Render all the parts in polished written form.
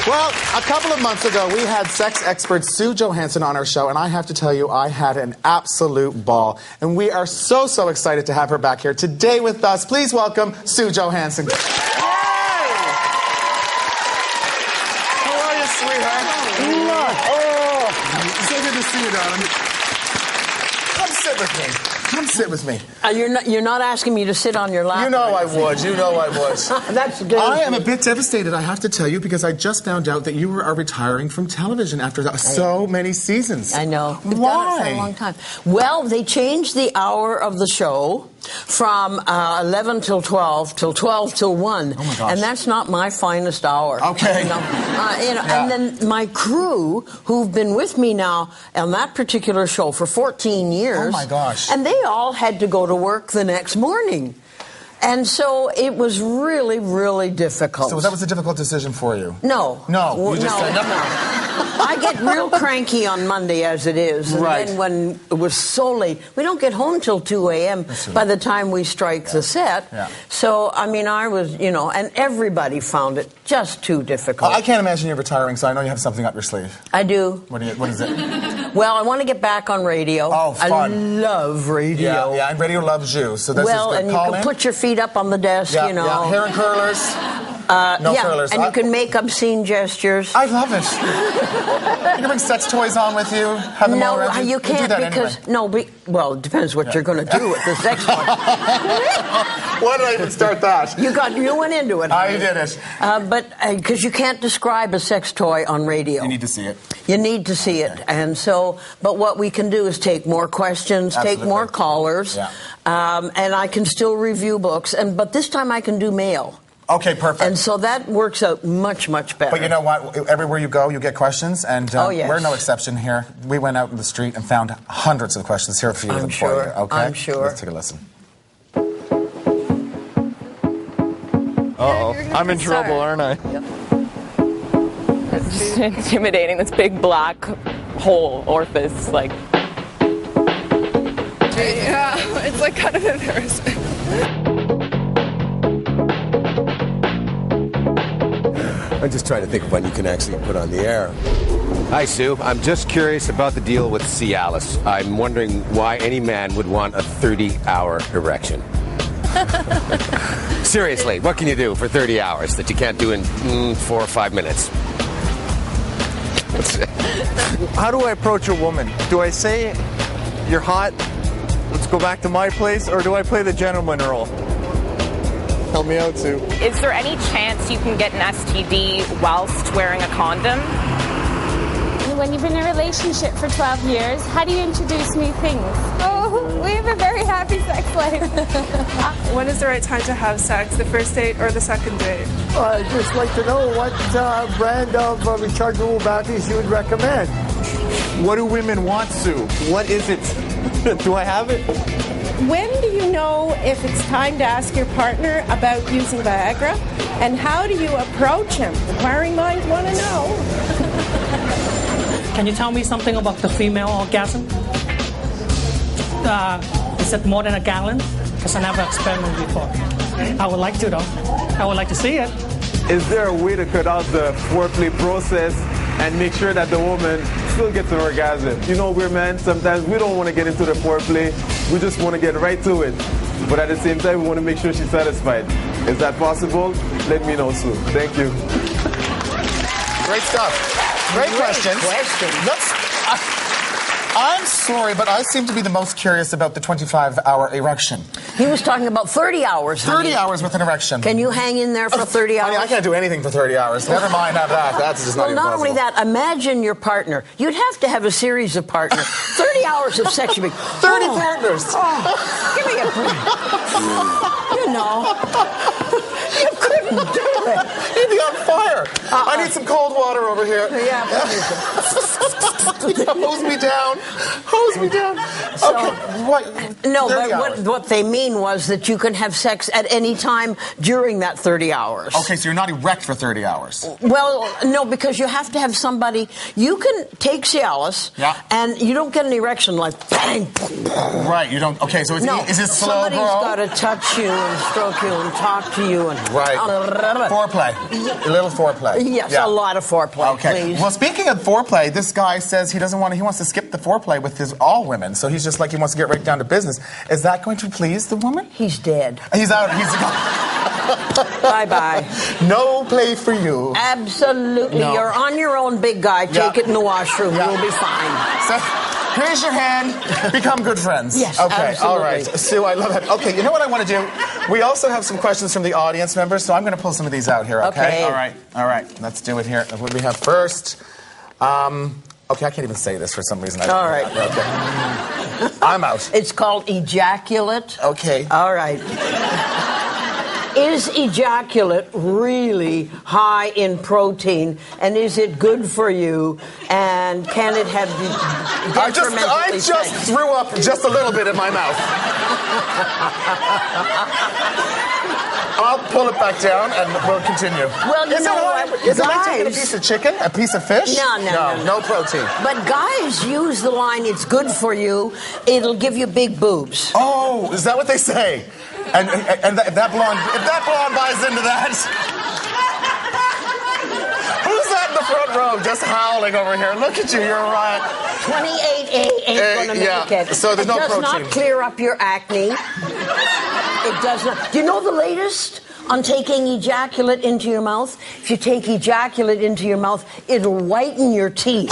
Well, a couple of months ago, we had sex expert Sue Johanson on our show, and I have to tell you, I had an absolute ball. And we are so, so excited to have her back here today with us. Please welcome Sue Johanson. Yay! How are you, sweetheart? Oh, so good to see you, darling. Come sit with me. Come sit with me. You're not asking me to sit on your lap. You know I would. You know I would. That's good. I am a bit devastated, I have to tell you, because I just found out that you are retiring from television after so many seasons. I know. We've Why? done it for a long time. Well, they changed the hour of the show from 11 till 12 till 12 till 1. Oh my gosh. And that's not my finest hour. Okay. And then my crew, who've been with me now on that particular show for 14 years. Oh my gosh. And they all had to go to work the next morning. And so it was really, really difficult. So that was a difficult decision for you? No. No. You just said no. I get real cranky on Monday as it is. And Right. then when it was so late, we don't get home till 2 a.m. by the time we strike the set. Yeah. So, I mean, I was, and everybody found it just too difficult. I can't imagine you're retiring, so I know you have something up your sleeve. I do. What is it? Well, I want to get back on radio. Oh, fun. I love radio. Yeah, and radio loves you. So this is good. And you can put your feet up on the desk, Yeah, hair and curlers. No curlers. And you can make obscene gestures. I love it. You can bring sex toys on with you. Have them all around you. You can't do that because anyway. Well, it depends what you're going to do with the sex toy. Why did I even start that? You went into it. I did it. But because you can't describe a sex toy on radio. You need to see it. You need to see it. And so, but what we can do is take more questions, take more callers, and I can still review books. But this time I can do mail. Okay, perfect. And so that works out much, much better. But you know what? Everywhere you go, you get questions, and yes. We're no exception here. We went out in the street and found hundreds of questions. Here are a few of them for you. Okay? I'm sure. Let's take a listen. Uh-oh. I'm in trouble, aren't I? Yep. It's just intimidating, this big black hole orifice, like... Yeah, it's like kind of embarrassing. I'm just trying to think of one you can actually put on the air. Hi, Sue. I'm just curious about the deal with Cialis. I'm wondering why any man would want a 30-hour erection. Seriously, what can you do for 30 hours that you can't do in 4 or 5 minutes? How do I approach a woman? Do I say, you're hot, let's go back to my place, or do I play the gentleman role? Help me out, Sue. Is there any chance you can get an STD whilst wearing a condom? When you've been in a relationship for 12 years, how do you introduce new things? Oh, we have a very happy sex life. When is the right time to have sex, the first date or the second date? I'd just like to know what brand of rechargeable batteries you would recommend. What do women want, Sue? What is it? Do I have it? When do you know if it's time to ask your partner about using Viagra? And how do you approach him? Inquiring minds want to know. Can you tell me something about the female orgasm? Is it more than a gallon? Because I never experimented before. I would like to, though. I would like to see it. Is there a way to cut out the foreplay process and make sure that the woman still gets an orgasm? You know, we're men, sometimes we don't want to get into the foreplay. We just want to get right to it. But at the same time, we want to make sure she's satisfied. Is that possible? Let me know, Sue. Thank you. Great stuff. Great questions. I'm sorry, but I seem to be the most curious about the 25-hour erection. He was talking about 30 hours. 30 hours with an erection. Can you hang in there for 30 hours? I can't do anything for 30 hours. Never mind that. That's just not even possible. Not only that, imagine your partner. You'd have to have a series of partners. 30 hours of sex. 30 partners. Give me a break. You couldn't do it. He'd be on fire. I need some cold water over here. Yeah. Hose me down. So, okay. What? No, but what they mean was that you can have sex at any time during that 30 hours. Okay, so you're not erect for 30 hours. Well, no, because you have to have somebody. You can take Cialis, and you don't get an erection like bang. Right, you don't. Okay, so is it slow, somebody's got to touch you and stroke you and talk to you and foreplay, a little foreplay. foreplay. Yes, a lot of foreplay, please. Well, speaking of foreplay, this guy says he wants to skip the foreplay with all women. So he's just like, he wants to get right down to business. Is that going to please the woman? He's dead. He's out. Bye-bye. No play for you. Absolutely. No. You're on your own, big guy. Take it in the washroom. Yeah. You'll be fine. So, here's your hand. Become good friends. Yes, okay, absolutely. all right. Sue, I love it. Okay, you know what I want to do? We also have some questions from the audience members, so I'm going to pull some of these out here, okay? All right. Let's do it here. What do we have first? Okay, I can't even say this for some reason. All right. Okay. I'm out. It's called ejaculate. Okay. All right. Is ejaculate really high in protein, and is it good for you? And can it have I just threw up just a little bit in my mouth. I'll pull it back down and we'll continue. Well, you know what? Is it like taking a piece of chicken? A piece of fish? No protein. But guys use the line, it's good for you, it'll give you big boobs. Oh, is that what they say? And if that blonde buys into that, who's that in the front row just howling over here? Look at you, you're right. 28A ain't gonna make it. So there's no protein. It does not clear up your acne. It does not. Do you know the latest on taking ejaculate into your mouth? If you take ejaculate into your mouth, it'll whiten your teeth.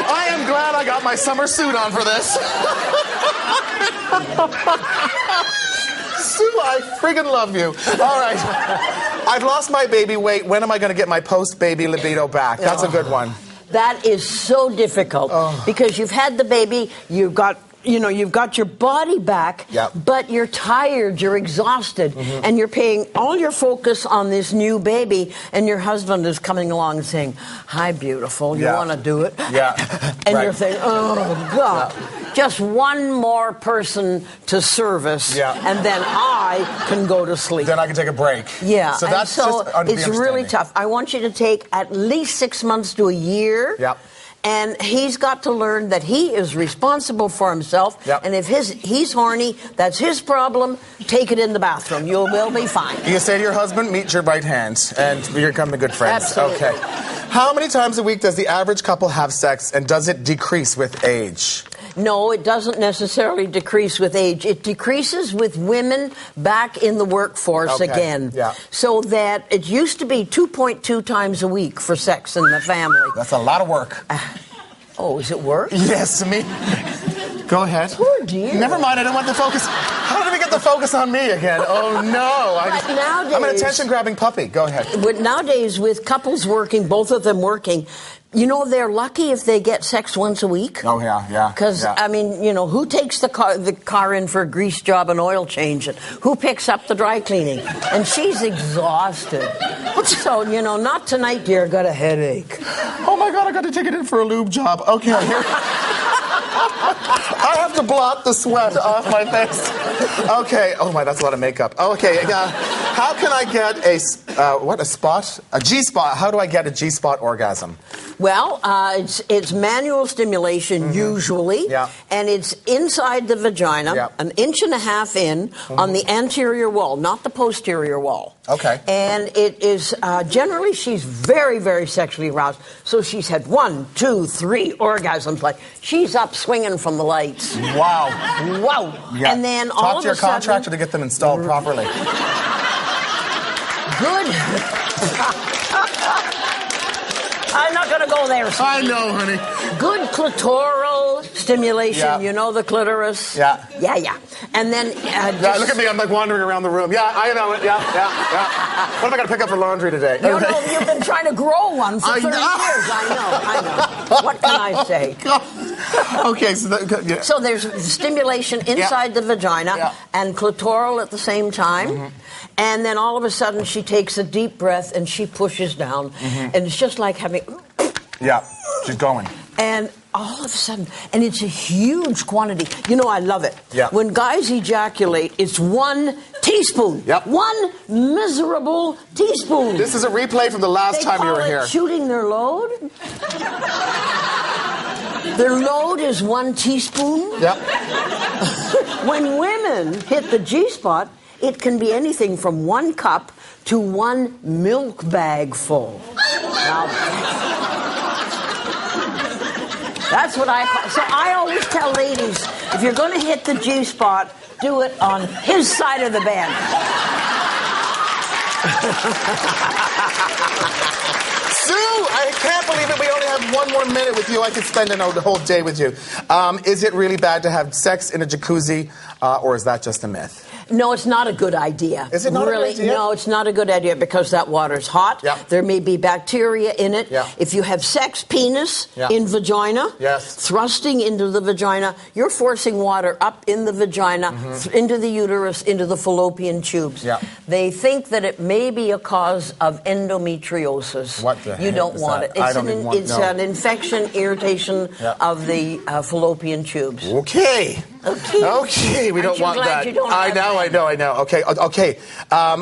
I am glad I got my summer suit on for this. Sue, I friggin' love you. All right. I've lost my baby weight. When am I going to get my post-baby libido back? That's a good one. That is so difficult because you've had the baby, you've got your body back, but you're tired, you're exhausted, and you're paying all your focus on this new baby, and your husband is coming along and saying, "Hi, beautiful, you want to do it?" Yeah. And you're thinking, "Oh, God, just one more person to service, and then I can go to sleep. Then I can take a break." Yeah. So that's it's really tough. I want you to take at least 6 months to a year. Yep. And he's got to learn that he is responsible for himself. Yep. And if he's horny, that's his problem. Take it in the bathroom. You will be fine. You say to your husband, meet your right hand, and you're becoming good friends. Absolutely. Okay. How many times a week does the average couple have sex, and does it decrease with age? No, it doesn't necessarily decrease with age. It decreases with women back in the workforce again. Yeah. So that it used to be 2.2 times a week for sex in the family. That's a lot of work. Oh, is it work? Yes, to me. Go ahead. Poor dear. Never mind, I don't want the focus. How did we get the focus on me again? Oh, no. I'm an attention-grabbing puppy. Go ahead. But nowadays, with couples working, both of them working, you know, they're lucky if they get sex once a week. Oh, yeah. Because, I mean, you know, who takes the car in for a grease job and oil change? And who picks up the dry cleaning? And she's exhausted. So, you know, not tonight, dear, got a headache. Oh, my God, I got to take it in for a lube job. Okay, here. I have to blot the sweat off my face. Okay. Oh, my, that's a lot of makeup. Okay, how can I get a G-spot? How do I get a G-spot orgasm? Well, it's manual stimulation usually, and it's inside the vagina, an inch and a half in on the anterior wall, not the posterior wall. Okay. And it is generally she's very, very sexually aroused. So she's had 1, 2, 3 orgasms. Like she's up swinging from the lights. Wow. Yeah. And then Talk all to your of a sudden, contractor to get them installed properly. Good. I'm not going to go there. I know, honey. Good clitoral stimulation. You know the clitoris? Yeah. And then... look at me. I'm like wandering around the room. Yeah, I know it. Yeah. What am I going to pick up for laundry today? No, you've been trying to grow one for 30 years. I know. What can I say? Okay, so there's stimulation inside the vagina and clitoral at the same time. And then all of a sudden she takes a deep breath and she pushes down. And it's just like having... Yeah, she's going. And all of a sudden, and it's a huge quantity. You know, I love it. Yeah. When guys ejaculate, it's 1 teaspoon. Yep. 1 miserable teaspoon. This is a replay from the last time you were here. Shooting their load? Their load is 1 teaspoon. Yep. When women hit the G-spot, it can be anything from 1 cup to 1 milk bag full. Now, that's what I call. So I always tell ladies, if you're going to hit the G-spot, do it on his side of the bed. Sue, I can't believe it. We only have 1 more minute with you. I could spend the whole day with you. Is it really bad to have sex in a jacuzzi, or is that just a myth? No, it's not a good idea. Is it not really? a good idea? No, it's not a good idea because that water's hot. Yep. There may be bacteria in it. Yep. If you have sex, penis Yep. in vagina, Yes. thrusting into the vagina, you're forcing water up in the vagina, into the uterus, into the fallopian tubes. Yep. They think that it may be a cause of endometriosis. What the You heck don't is want that? it. I It's, don't even want- it's no. an infection, irritation Yep. of the fallopian tubes. Okay. Okay, we don't Aren't you want glad that. you don't I have know, that? I know, I know. Okay, okay.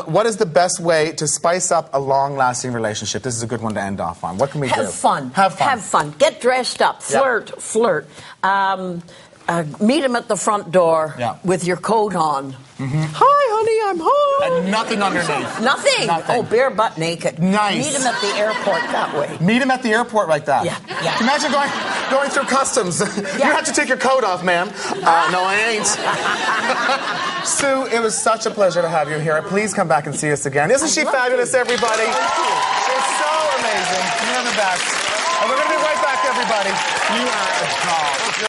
What is the best way to spice up a long-lasting relationship? This is a good one to end off on. What can we do? Have fun. Have fun. Have fun. Get dressed up. Yep. Flirt. Meet him at the front door Yeah. with your coat on. Hi, honey, I'm home. And nothing underneath. Nothing. Nothing. Oh, bare butt naked. Nice. Meet him at the airport that way. Meet him at the airport like that. Yeah, yeah. Imagine going through customs. You have to take your coat off, ma'am. No, I ain't. Sue, it was such a pleasure to have you here. Please come back and see us again. Isn't she fabulous, everybody? She's so amazing. You're the best. And we're going to be right back, everybody. You are a doll.